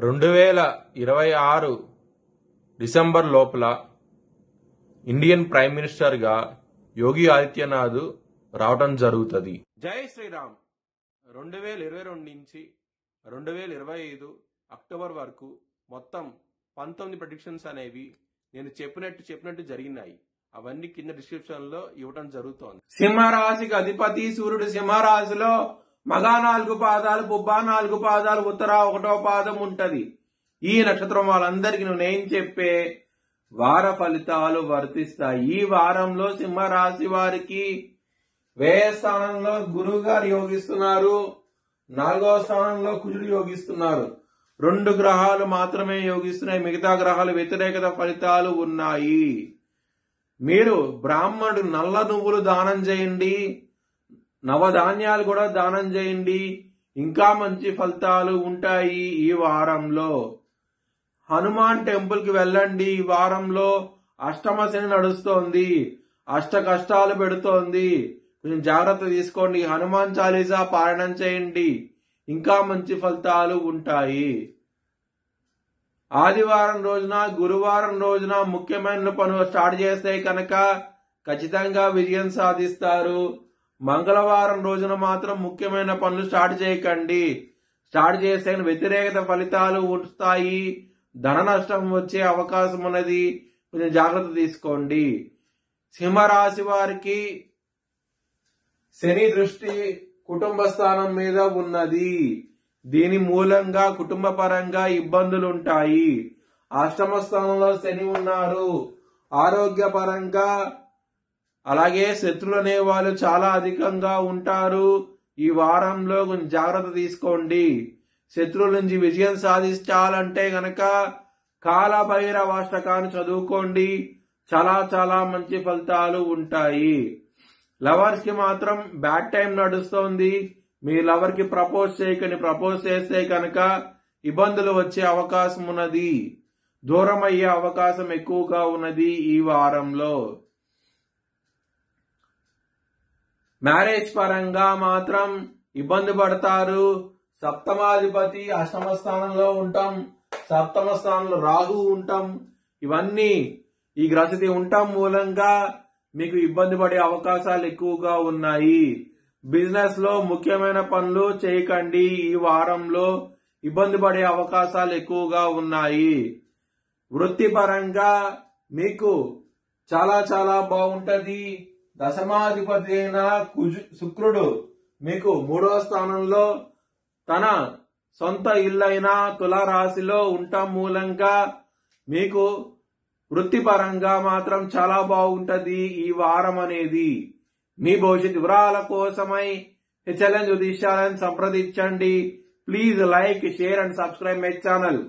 2026 December లోపల Indian prime మినిస్టర్గా యోగి ఆదిత్యనాథ్ రావడం జరుగుతుంది. జై శ్రీరామ్. 2022 నుంచి 2025 అక్టోబర్ వరకు మొత్తం 19 ప్రెడిక్షన్స్ అనేవి నేను చెప్పినట్టు జరిగినాయి. అవన్నీ కింద డిస్క్రిప్షన్ లో ఇవ్వడం జరుగుతోంది. సింహరాశికి అధిపతి సూర్యుడు సింహరాశిలో మగా 4 పాదాలు, పుబ్బా 4 పాదాలు, ఉత్తర 1వ పాదం ఉంటది. ఈ నక్షత్రం వాళ్ళందరికీ నేను చెప్పే వార ఫలితాలు వర్తిస్తాయి. ఈ వారంలో సింహరాశి వారికి వ్యయ స్థానంలో గురువు గారు యోగిస్తున్నారు, 4వ స్థానంలో కుజుడు యోగిస్తున్నారు. 2 గ్రహాలు మాత్రమే యోగిస్తున్నాయి, మిగతా గ్రహాలు వ్యతిరేకత ఫలితాలు ఉన్నాయి. మీరు బ్రాహ్మణుడు నల్ల నువ్వులు దానం చేయండి, నవధాన్యాలు కూడా దానం చేయండి, ఇంకా మంచి ఫలితాలు ఉంటాయి. ఈ వారంలో హనుమాన్ టెంపుల్ కి వెళ్ళండి. ఈ వారంలో అష్టమ శని నడుస్తోంది, అష్ట కష్టాలు పెడుతోంది, కొంచెం జాగ్రత్త తీసుకోండి. హనుమాన్ చాలీసా పారాయణం చేయండి, ఇంకా మంచి ఫలితాలు ఉంటాయి. ఆదివారం రోజున, గురువారం రోజున ముఖ్యమైన పనులు స్టార్ట్ చేస్తే కనుక ఖచ్చితంగా విజయం సాధిస్తారు. మంగళవారం రోజున మాత్రం ముఖ్యమైన పనులు స్టార్ట్ చేయకండి. స్టార్ట్ చేస్తే వ్యతిరేకత ఫలితాలు వస్తాయి, ధన నష్టం వచ్చే అవకాశం ఉన్నది, కొంచెం జాగ్రత్త తీసుకోండి. సింహరాశి వారికి శని దృష్టి కుటుంబ స్థానం మీద ఉన్నది. దీని మూలంగా కుటుంబ పరంగా ఇబ్బందులుంటాయి. అష్టమ స్థానంలో శని ఉన్నారు. ఆరోగ్య పరంగా అలాగే శత్రువులు అనే వాళ్ళు చాలా అధికంగా ఉంటారు. ఈ వారంలో కొంచెం జాగ్రత్త తీసుకోండి. శత్రువుల నుంచి విజయం సాధించాలంటే గనక కాలభైరవాష్టకాన్ని చదువుకోండి, చాలా మంచి ఫలితాలు ఉంటాయి. లవర్స్ కి మాత్రం బ్యాడ్ టైం నడుస్తోంది. మీ లవర్ కి ప్రపోజ్ చేయకండి. ప్రపోజ్ చేస్తే కనుక ఇబ్బందులు వచ్చే అవకాశం ఉన్నది, దూరం అయ్యే అవకాశం ఎక్కువగా ఉన్నది. ఈ వారంలో మ్యారేజ్ పరంగా మాత్రం ఇబ్బంది పడతారు. సప్తమాధిపతి అష్టమ స్థానంలో ఉంటాం, సప్తమ స్థానంలో రాహు ఉంటాం. ఇవన్నీ ఈ గ్రహస్థితి ఉండటం మూలంగా మీకు ఇబ్బంది పడే అవకాశాలు ఎక్కువగా ఉన్నాయి. బిజినెస్ లో ముఖ్యమైన పనులు చేయకండి. ఈ వారంలో ఇబ్బంది పడే అవకాశాలు ఎక్కువగా ఉన్నాయి. వృత్తిపరంగా మీకు చాలా బాగుంటది. దశమాధిపతి అయిన శుక్రుడు మీకు 3వ స్థానంలో తన సొంత ఇల్లైన తులారాశిలో ఉండటం మూలంగా మీకు వృత్తిపరంగా మాత్రం చాలా బాగుంటది ఈ వారం అనేది. మీ భవిష్యత్ వివరాల కోసమై HLN జ్యోతిష్యాలను సంప్రదించండి. Please like, share and subscribe my channel.